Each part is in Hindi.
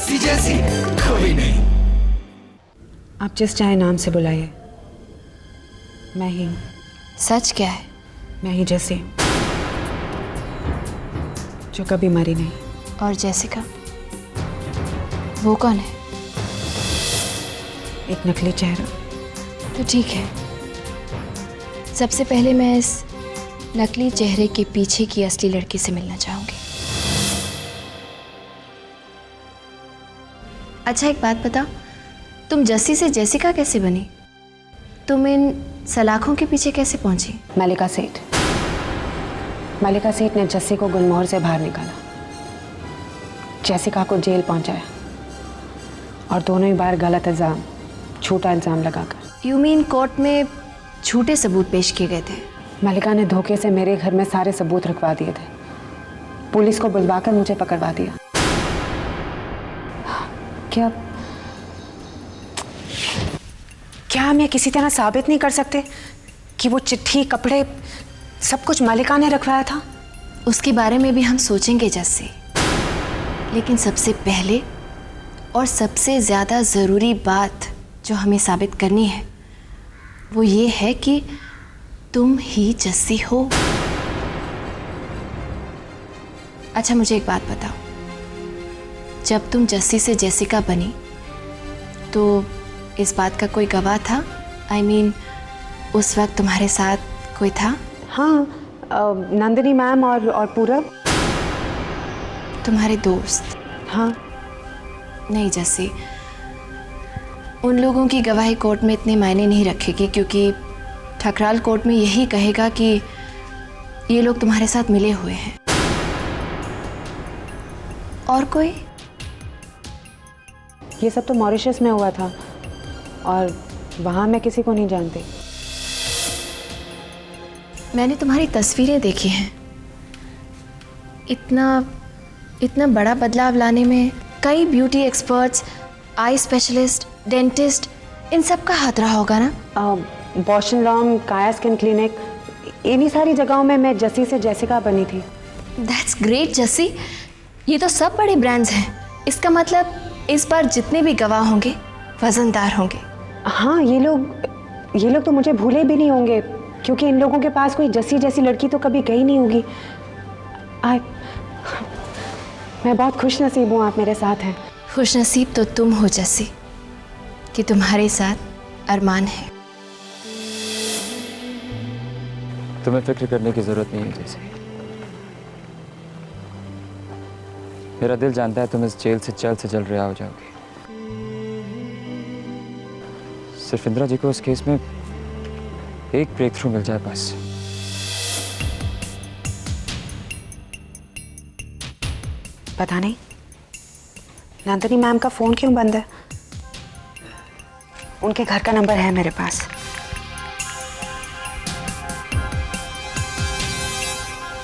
जस्सी जैसी कोई नहीं। आप जिस चाहे नाम से बुलाइए, मैं ही हूँ। सच क्या है? मैं ही जस्सी, जो कभी मरी नहीं। और जेसिका, वो कौन है? एक नकली चेहरा। तो ठीक है, सबसे पहले मैं इस नकली चेहरे के पीछे की असली लड़की से मिलना चाहूंगी। अच्छा एक बात बताओ, तुम जस्सी से जेसिका कैसे बनी? तुम इन सलाखों के पीछे कैसे पहुंची? मलिका सेठ ने जस्सी को गुलमोहर से बाहर निकाला, जेसिका को जेल पहुंचाया और दोनों ही बार गलत इल्जाम, झूठा इल्जाम लगाकर। यू मीन कोर्ट में झूठे सबूत पेश किए गए थे? मलिका ने धोखे से मेरे घर में सारे सबूत रखवा दिए थे, पुलिस को बुलवाकर मुझे पकड़वा दिया। क्या हम ये किसी तरह साबित नहीं कर सकते कि वो चिट्ठी, कपड़े, सब कुछ मलिका ने रखवाया था? उसके बारे में भी हम सोचेंगे जस्सी, लेकिन सबसे पहले और सबसे ज़्यादा ज़रूरी बात जो हमें साबित करनी है वो ये है कि तुम ही जस्सी हो। अच्छा मुझे एक बात बताओ, जब तुम जस्सी से जेसिका बनी तो इस बात का कोई गवाह था? I mean, उस वक्त तुम्हारे साथ कोई था? हाँ, नंदिनी मैम और पूरब, तुम्हारे दोस्त। हाँ। नहीं जस्सी, उन लोगों की गवाही कोर्ट में इतने मायने नहीं रखेगी, क्योंकि ठकराल कोर्ट में यही कहेगा कि ये लोग तुम्हारे साथ मिले हुए हैं। और कोई? ये सब तो मॉरिशस में हुआ था और वहाँ मैं किसी को नहीं जानती। मैंने तुम्हारी तस्वीरें देखी हैं। इतना बड़ा बदलाव लाने में कई beauty experts, eye specialist, dentist, इन सब का हाथ रहा होगा ना? Bausch and Lomb, Kaya skin clinic, इन्हीं सारी जगहों में मैं जस्सी से जेसिका बनी थी। दैट्स ग्रेट जस्सी, ये तो सब बड़े ब्रांड्स हैं। इसका मतलब इस बार जितने भी गवाह होंगे वजनदार होंगे। हाँ, ये लोग तो मुझे भूले भी नहीं होंगे, क्योंकि इन लोगों के पास कोई जस्सी जैसी लड़की तो कभी गई नहीं होगी। मैं बहुत खुश नसीब हूँ आप मेरे साथ हैं। खुश नसीब तो तुम हो जस्सी कि तुम्हारे साथ अरमान है। तुम्हें फिक्र करने की जरूरत नहीं है जैसे। मेरा दिल जानता है तुम इस जेल से जल्द रिहा हो जाओगे। सिर्फ इंदिरा जी को इस केस में एक ब्रेक थ्रू मिल जाए बस। पता नहीं नंदिनी मैम का फोन क्यों बंद है। उनके घर का नंबर है मेरे पास।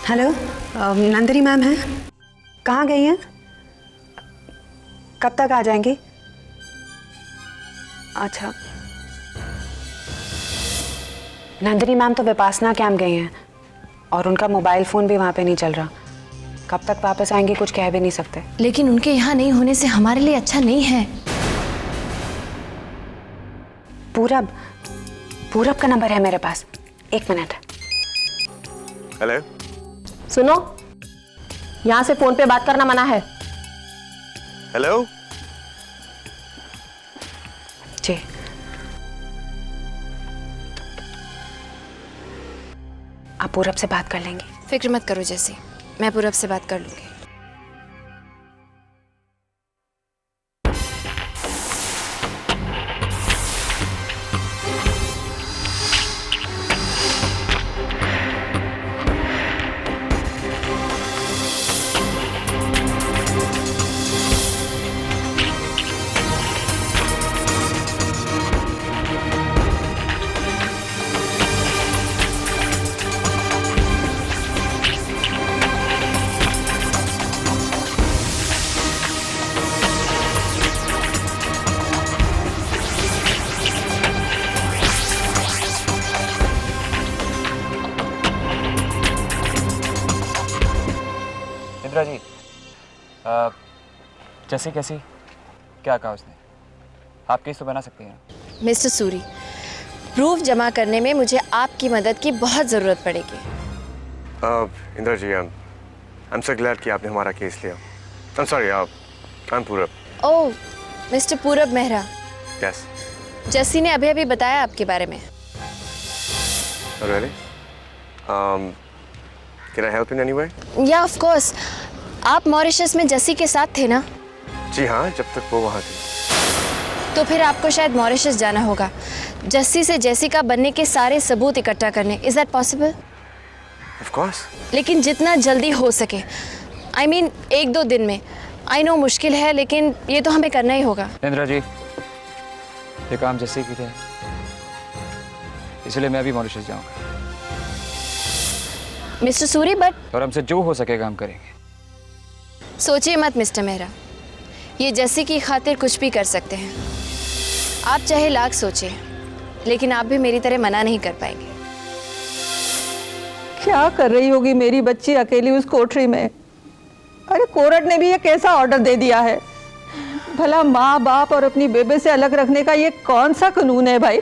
हेलो, नंदिनी मैम है? कहाँ गई हैं? कब तक आ जाएंगी? अच्छा, नंदिनी मैम तो विपासना कैंप गई हैं और उनका मोबाइल फोन भी वहाँ पे नहीं चल रहा। कब तक वापस आएंगे कुछ कह भी नहीं सकते। लेकिन उनके यहाँ नहीं होने से हमारे लिए अच्छा नहीं है। पूरब का नंबर है मेरे पास, 1 मिनट। हेलो, सुनो, यहाँ से फोन पे बात करना मना है। हेलो जी, आप पूरब से बात कर लेंगी? फिक्र मत करो जैसी, मैं पूरब से बात कर लूँगी। इंदिरा जी, जैसे कैसी? क्या कहा उसने? आप केस तो बना सकते हैं ना? मिस्टर सूरी, प्रूफ जमा करने में मुझे आपकी मदद की बहुत ज़रूरत पड़ेगी। Indira ji, I am so glad कि आपने हमारा केस लिया। I am sorry, I am पूरब। ओह, मिस्टर पूरब मेहरा। यस। जस्सी ने अभी बताया आपके बारे में। Really? Can I help in any way? या ऑफ कोर्स। आप मॉरिशस में जस्सी के साथ थे ना? जी हाँ, जब तक वो वहाँ थी। तो फिर आपको शायद मॉरिशस जाना होगा जस्सी से जेसिका बनने के सारे सबूत इकट्ठा करने। Is that possible? Of course. लेकिन जितना जल्दी हो सके। आई मीन 1-2 दिन में। आई नो मुश्किल है, लेकिन ये तो हमें करना ही होगा। इंदिरा जी, ये काम जैसे की थे, इसलिए मैं अभी मॉरिशस जाऊंगा। मिस्टर सूरी, बट और हमसे जो हो सकेगा हम करेंगे। सोचिए मत मिस्टर मेहरा, ये जस्सी की खातिर कुछ भी कर सकते हैं। आप चाहे लाख सोचिए, लेकिन आप भी मेरी तरह मना नहीं कर पाएंगे। क्या कर रही होगी मेरी बच्ची अकेली उस कोठरी में? अरे कोर्ट ने भी ये कैसा ऑर्डर दे दिया है? भला माँ बाप और अपनी बेबे से अलग रखने का ये कौन सा कानून है भाई?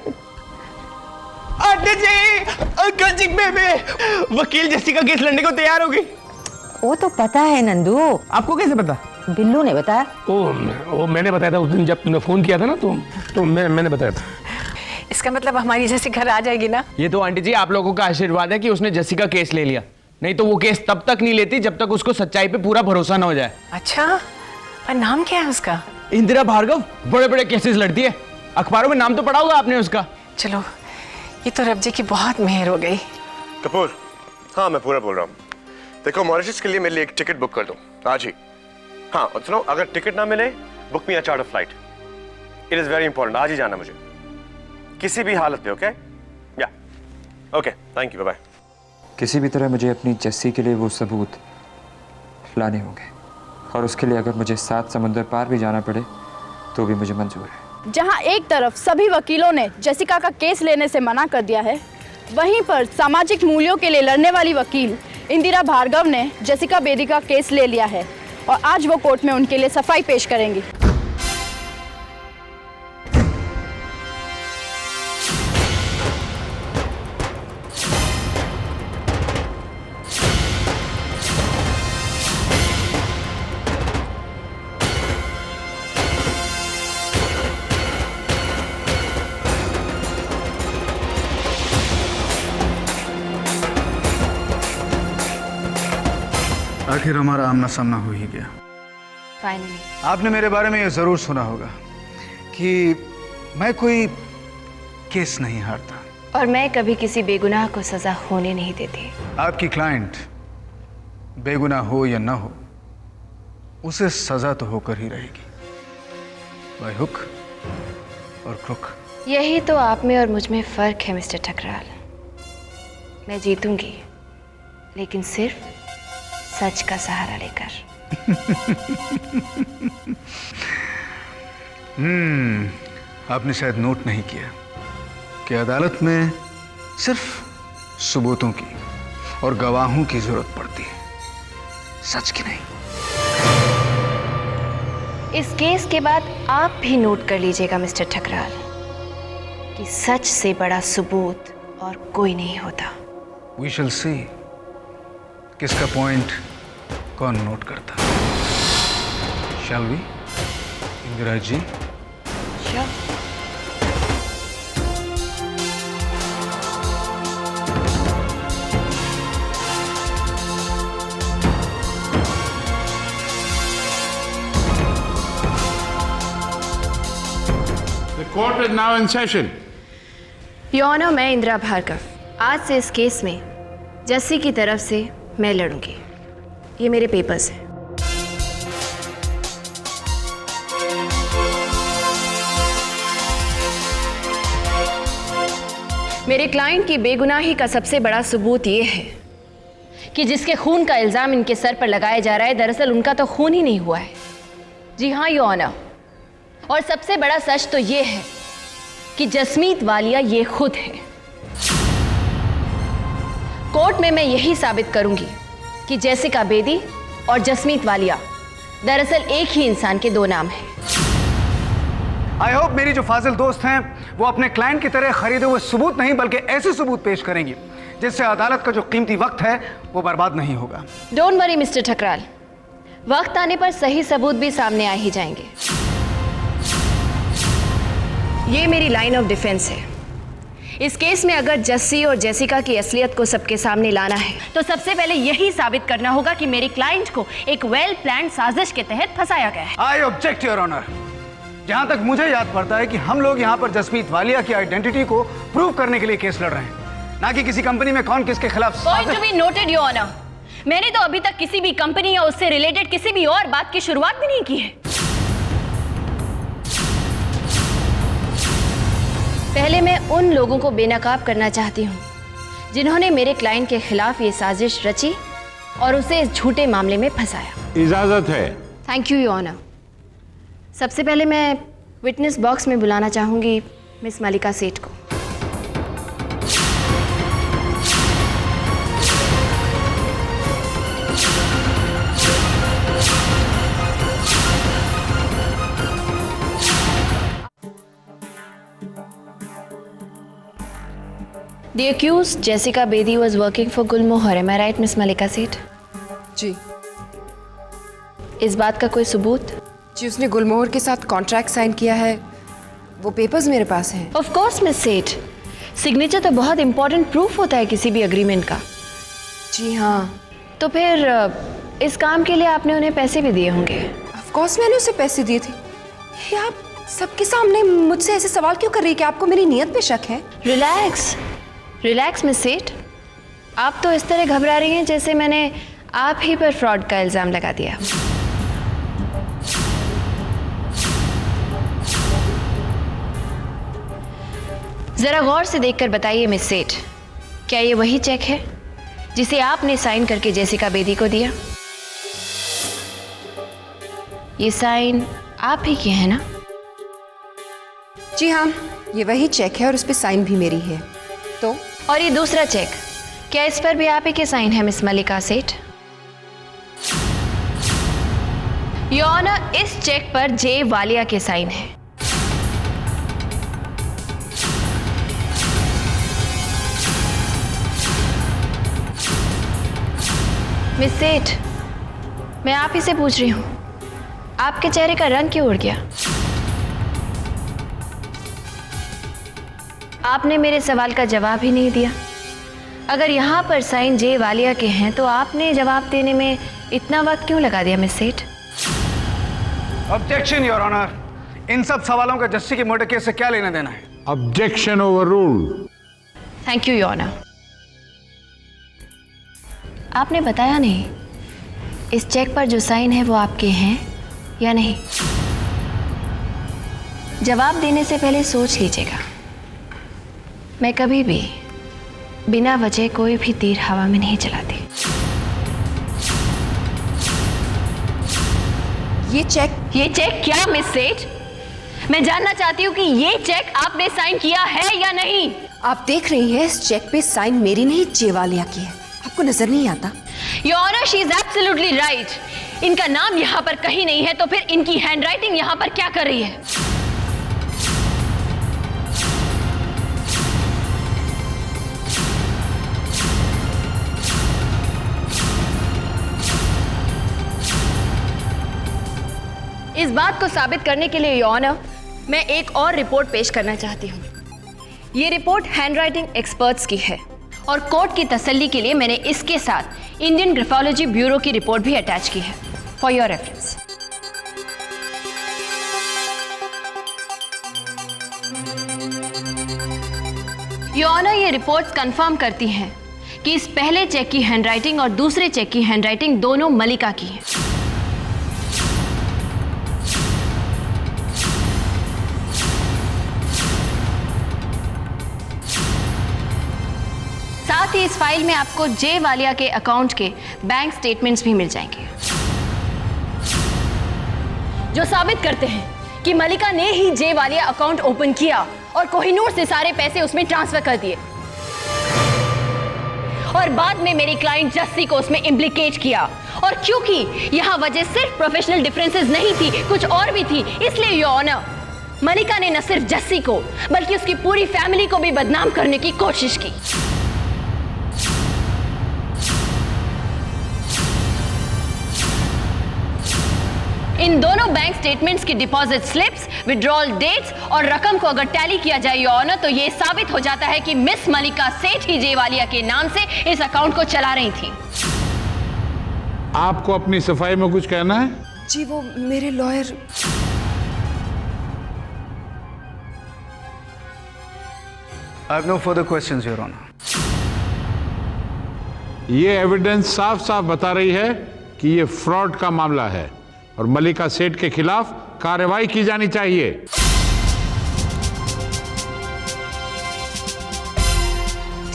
आंटी जी, अंकल जी, बेबे, वकील जस्सी का केस लड़ने को तैयार हो गई। वो तो पता है नंदू। आपको कैसे पता? बिल्लू ने बताया। वो मैंने बताया था उस दिन जब तूने फोन किया था ना, तो मैंने बताया था। इसका मतलब हमारी जैसी घर आ जाएगी ना? ये तो आंटी जी आप लोगों का आशीर्वाद है कि उसने जस्सी का केस ले लिया, नहीं तो वो केस तब तक नहीं लेती जब तक उसको सच्चाई पे पूरा भरोसा ना हो जाए। अच्छा, पर नाम क्या है उसका? इंदिरा भार्गव। बड़े बड़े केसेस लड़ती है, अखबारों में नाम तो पढ़ा होगा आपने उसका। चलो, ये तो रब जी की बहुत मेहर हो गई। कपूर, हाँ मैं पूरा बोल रहा हूँ। देखो, मॉरिशस के लिए मेरे लिए एक टिकट बुक कर दो आज ही। हाँ, और सुनो, अगर टिकट ना मिले, book me a charter flight. It is very important, आज ही जाना मुझे, किसी भी हालत में। ओके? या okay, thank you, bye bye. किसी भी तरह मुझे अपनी जस्सी के लिए वो सबूत लाने होंगे, और उसके लिए अगर मुझे 7 समुंदर पार भी जाना पड़े तो भी मुझे मंजूर है। जहां एक तरफ सभी वकीलों ने जेसिका का केस लेने से मना कर दिया है, वहीं पर सामाजिक मूल्यों के लिए लड़ने वाली वकील इंदिरा भार्गव ने जेसिका बेदी का केस ले लिया है और आज वो कोर्ट में उनके लिए सफाई पेश करेंगी। आखिर हमारा आमना सामना हो ही गया। फाइनली। आपने मेरे बारे में ये जरूर सुना होगा कि मैं कोई केस नहीं हारता और मैं कभी किसी बेगुनाह को सजा होने नहीं देती। आपकी क्लाइंट बेगुनाह हो या ना हो, उसे सजा तो होकर ही रहेगी, बाय हुक और क्रुक। यही तो आप में और मुझ में फर्क है मिस्टर ठकराल। मैं जीतूंगी, लेकिन सिर्फ सच का सहारा लेकर। आपने शायद नोट नहीं किया कि अदालत में सिर्फ सबूतों की और गवाहों की जरूरत पड़ती है, सच की नहीं। इस केस के बाद आप भी नोट कर लीजिएगा मिस्टर ठकराल कि सच से बड़ा सबूत और कोई नहीं होता। वी शैल सी किसका पॉइंट कौन नोट करता। Shall we, Indira ji? The court is now in session. Your honour, मैं इंदिरा भार्गव आज से इस केस में जस्सी की तरफ से मैं लड़ूंगी। ये मेरे पेपर्स हैं। मेरे क्लाइंट की बेगुनाही का सबसे बड़ा सबूत ये है कि जिसके खून का इल्जाम इनके सर पर लगाया जा रहा है, दरअसल उनका तो खून ही नहीं हुआ है। जी हाँ योर ऑनर, और सबसे बड़ा सच तो ये है कि जसमीत वालिया ये खुद है। कोर्ट में मैं यही साबित करूंगी कि जेसिका बेदी और जसमीत वालिया दरअसल एक ही इंसान के 2 नाम हैं। आई होप मेरी जो फाजिल दोस्त हैं वो अपने क्लाइंट की तरह खरीदे हुए सबूत नहीं बल्कि ऐसे सबूत पेश करेंगी जिससे अदालत का जो कीमती वक्त है वो बर्बाद नहीं होगा। डोंट वरी मिस्टर ठकराल, वक्त आने पर सही सबूत भी सामने आ ही जाएंगे। ये मेरी लाइन ऑफ डिफेंस है। इस केस में अगर जस्सी और जेसिका की असलियत को सबके सामने लाना है तो सबसे पहले यही साबित करना होगा कि मेरी क्लाइंट को एक वेल प्लान्ड साजिश के तहत फंसाया गया है। I object your honour. जहां तक मुझे याद पड़ता है कि हम लोग यहाँ पर जसमीत वालिया की आइडेंटिटी को प्रूव करने के लिए केस लड़ रहे हैं, ना कि किसी कंपनी में कौन किसके खिलाफ। Point to be noted your honour. मैंने तो अभी तक किसी भी कंपनी या उससे रिलेटेड किसी भी और बात की शुरुआत भी नहीं की है। पहले मैं उन लोगों को बेनकाब करना चाहती हूँ जिन्होंने मेरे क्लाइंट के खिलाफ ये साजिश रची और उसे इस झूठे मामले में फंसाया। इजाजत है। Thank you your honour. सबसे पहले मैं विटनेस बॉक्स में बुलाना चाहूंगी मिस मलिका सेठ को। The accused Jessica Bedi was working for Gulmohar. Am I right, Miss Malika Seth? जी इस बात का कोई सबूत? जी, उसने गुलमोहर के साथ कॉन्ट्रैक्ट साइन किया है, वो पेपर्स मेरे पास हैं। Of course, Miss Seth. Signature तो बहुत इंपॉर्टेंट प्रूफ होता है किसी भी अग्रीमेंट का। जी हाँ। तो फिर इस काम के लिए आपने उन्हें पैसे भी दिए होंगे। ऑफ कोर्स मैंने उसे पैसे दिए थे। ये आप सबके सामने मुझसे ऐसे सवाल क्यों कर रही है कि आपको मेरी नीयत पे शक है? रिलैक्स रिलैक्स मिस सेठ। आप तो इस तरह घबरा रही हैं जैसे मैंने आप ही पर फ्रॉड का इल्जाम लगा दिया। जरा गौर से देखकर बताइए मिस सेठ, क्या ये वही चेक है जिसे आपने साइन करके जेसिका बेदी को दिया? ये साइन आप ही के हैं ना? जी हाँ, ये वही चेक है और उस पर साइन भी मेरी है। तो और ये दूसरा चेक, क्या इस पर भी आप ही के साइन है मिस मलिका सेठ? योर ऑनर, इस चेक पर जे वालिया के साइन है। मिस सेठ, मैं आप ही से पूछ रही हूं, आपके चेहरे का रंग क्यों उड़ गया? आपने मेरे सवाल का जवाब ही नहीं दिया। अगर यहाँ पर साइन जे वालिया के हैं तो आपने जवाब देने में इतना वक्त क्यों लगा दिया मिस सेठ? Objection your honour. इन सब सवालों का जस्सी के मर्डर केस से क्या लेना देना है? Objection overruled. Thank you your honour. आपने बताया नहीं इस चेक पर जो साइन है वो आपके हैं या नहीं? जवाब देने से पहले सोच लीजिएगा। मैं कभी भी बिना वजह कोई भी तीर हवा में नहीं चलाती। ये चेक क्या मिस सेठ? मैं जानना चाहती हूँ कि ये चेक आपने साइन किया है या नहीं? आप देख रही हैं इस चेक पे साइन मेरी नहीं जेवालिया की है, आपको नजर नहीं आता? Your honour, she is absolutely right. इनका नाम यहाँ पर कहीं नहीं है तो फिर इनकी हैंडराइटिंग यहाँ पर क्या कर रही है? इस बात को साबित करने के लिए योर ऑनर, मैं एक और रिपोर्ट पेश करना चाहती हूँ। ये रिपोर्ट हैंडराइटिंग एक्सपर्ट्स की है और कोर्ट की तसल्ली के लिए मैंने इसके साथ इंडियन ग्राफोलॉजी ब्यूरो की रिपोर्ट भी अटैच की है for your reference. Your honour, ये रिपोर्ट्स कंफर्म करती हैं कि इस पहले चेक की हैंडराइटिंग और दूसरे चेक की हैंडराइटिंग दोनों मलिका की है। साथ ही इस फाइल में आपको जे वालिया के अकाउंट के बैंक स्टेटमेंट्स भी मिल जाएंगे जो साबित करते हैं कि मलिका ने ही जे वालिया अकाउंट ओपन किया और कोहिनूर से सारे पैसे उसमें ट्रांसफर कर दिए और बाद में मेरी क्लाइंट जस्सी को उसमें इम्प्लिकेट किया। और क्योंकि यहां वजह सिर्फ प्रोफेशनल डिफरेंसेस नहीं थी, कुछ और भी थी, इसलिए योर ऑनर मलिका ने न सिर्फ जस्सी को बल्कि उसकी पूरी फैमिली को भी बदनाम करने की कोशिश की। इन दोनों बैंक स्टेटमेंट्स की डिपॉजिट स्लिप्स, विड्रॉल डेट्स और रकम को अगर टैली किया जाए योर ऑनर, तो यह साबित हो जाता है कि मिस मलिका सेठ ही जेवालिया के नाम से इस अकाउंट को चला रही थी। आपको अपनी सफाई में कुछ कहना है? जी वो मेरे lawyer. I have no further questions, Your Honor. ये एविडेंस साफ साफ बता रही है कि ये फ्रॉड का मामला है और मलिका सेठ के खिलाफ कार्रवाई की जानी चाहिए।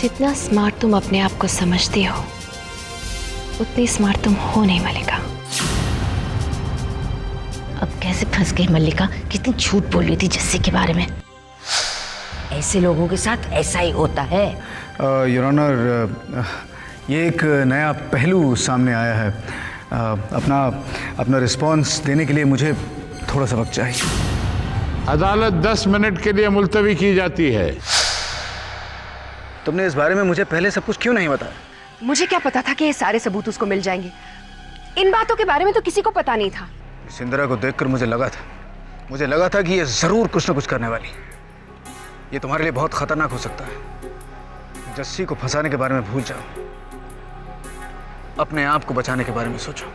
जितना स्मार्ट तुम अपने आप को समझती हो, उतनी स्मार्ट तुम हो नहीं मलिका। अब कैसे फंस गई मल्लिका? कितनी झूठ बोल रही थी जस्सी के बारे में। ऐसे लोगों के साथ ऐसा ही होता है। योर ऑनर, ये एक नया पहलू सामने आया है। अपना रिस्पॉन्स देने के लिए मुझे थोड़ा सा वक्त चाहिए। अदालत 10 मिनट के लिए मुलतवी की जाती है। तुमने इस बारे में मुझे पहले सब कुछ क्यों नहीं बताया? मुझे क्या पता था कि ये सारे सबूत उसको मिल जाएंगे। इन बातों के बारे में तो किसी को पता नहीं था। सिंदरा को देखकर मुझे लगा था कि ये जरूर कुछ ना कुछ करने वाली। ये तुम्हारे लिए बहुत खतरनाक हो सकता है। जस्सी को फंसाने के बारे में भूल जाओ, अपने आप को बचाने के बारे में सोचो।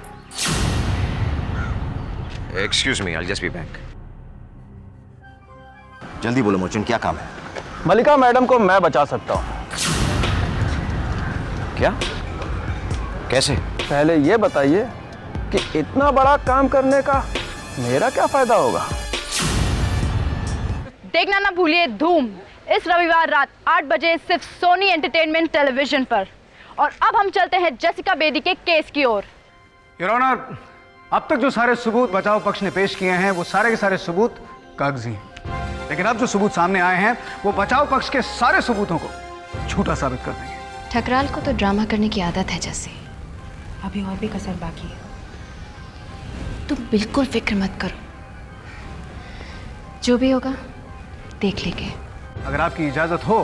Excuse me, I just be back. जल्दी बोलो मोचन, क्या काम है? मलिका मैडम को मैं बचा सकता हूँ। क्या? कैसे? पहले ये बताइए कि इतना बड़ा काम करने का मेरा क्या फायदा होगा? देखना ना भूलिए धूम इस रविवार रात 8 बजे सिर्फ सोनी एंटरटेनमेंट टेलीविजन पर। और अब हम चलते हैं जेसिका बेदी के केस की ओर। योर ऑनर, अब तक जो सारे सबूत बचाव पक्ष ने पेश किए हैं वो सारे के सारे सबूत कागजी हैं, लेकिन अब जो सबूत सामने आए हैं वो बचाव पक्ष के सारे सबूतों को झूठा साबित कर देंगे। ठकराल को तो ड्रामा करने की आदत है जस्सी। अभी और भी कसर बाकी है। तुम बिल्कुल फिक्र मत करो, जो भी होगा देख लेंगे। अगर आपकी इजाजत हो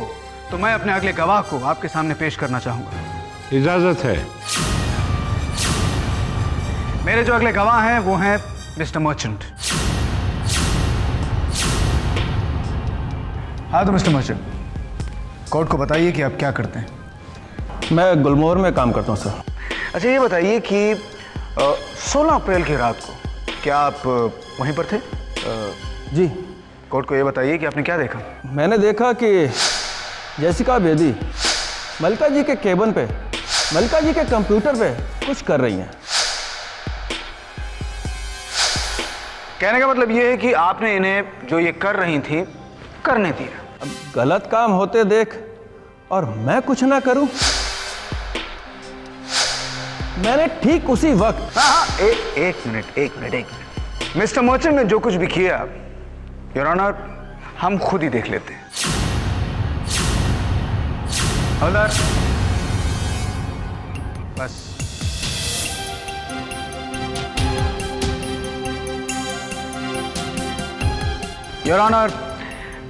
तो मैं अपने अगले गवाह को आपके सामने पेश करना चाहूंगा। इजाजत है। मेरे जो अगले गवाह हैं वो हैं मिस्टर मर्चेंट। हाँ तो मिस्टर मर्चेंट, कोर्ट को बताइए कि आप क्या करते हैं। मैं गुलमोहर में काम करता हूँ सर। अच्छा ये बताइए कि 16 अप्रैल की रात को क्या आप वहीं पर थे? जी। कोर्ट को ये बताइए कि आपने क्या देखा। मैंने देखा कि जेसिका बेदी मलिका जी के केबिन पे, मलिका जी के कंप्यूटर पे कुछ कर रही हैं। कहने का मतलब ये है कि आपने इन्हें जो ये कर रही थी करने दिया। अब गलत काम होते देख और मैं कुछ ना करूं। मैंने ठीक उसी वक्त। हाँ, एक मिनट। मिस्टर मर्चेंट ने जो कुछ भी किया, योर ऑनर, हम खुद ही देख लेते हैं। हवलदार, बस। योर ऑनर,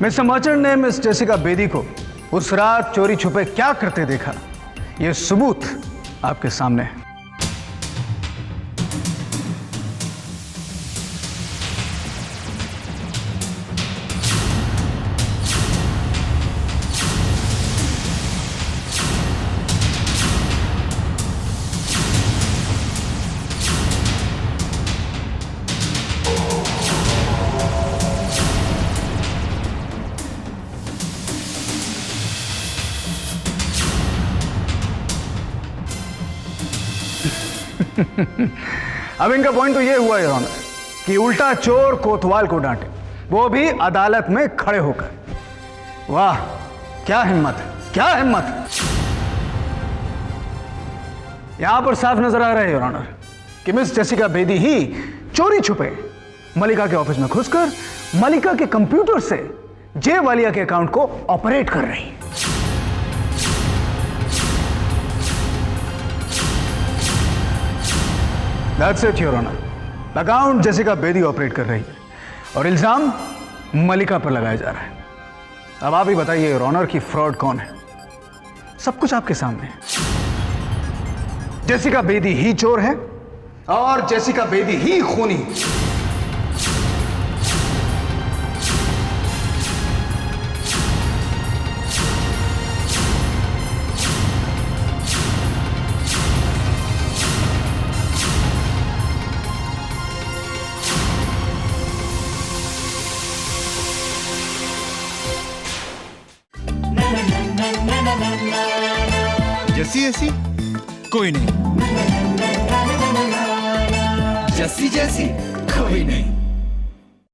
मिस्टर मर्चेंट ने मिस जेसिका बेदी को उस रात चोरी छुपे क्या करते देखा, यह सबूत आपके सामने है। अब इनका पॉइंट तो ये हुआ योर ऑनर कि उल्टा चोर कोतवाल को डांटे, वो भी अदालत में खड़े होकर। वाह, क्या हिम्मत है, क्या हिम्मत। यहां पर साफ नजर आ रहा है योर ऑनर कि मिस जेसिका बेदी ही चोरी छुपे मलिका के ऑफिस में घुसकर मलिका के कंप्यूटर से जेवालिया के अकाउंट को ऑपरेट कर रही है। That's it, Your Honor. Account Jessica Bedi operate कर रही है और इल्जाम मलिका पर लगाया जा रहा है। अब आप ही बताइए रॉनर की फ्रॉड कौन है? सब कुछ आपके सामने है। जेसिका बेदी ही चोर है और जेसिका बेदी ही खूनी। जैसी ऐसी कोई नहीं, जैसी जैसी कोई नहीं।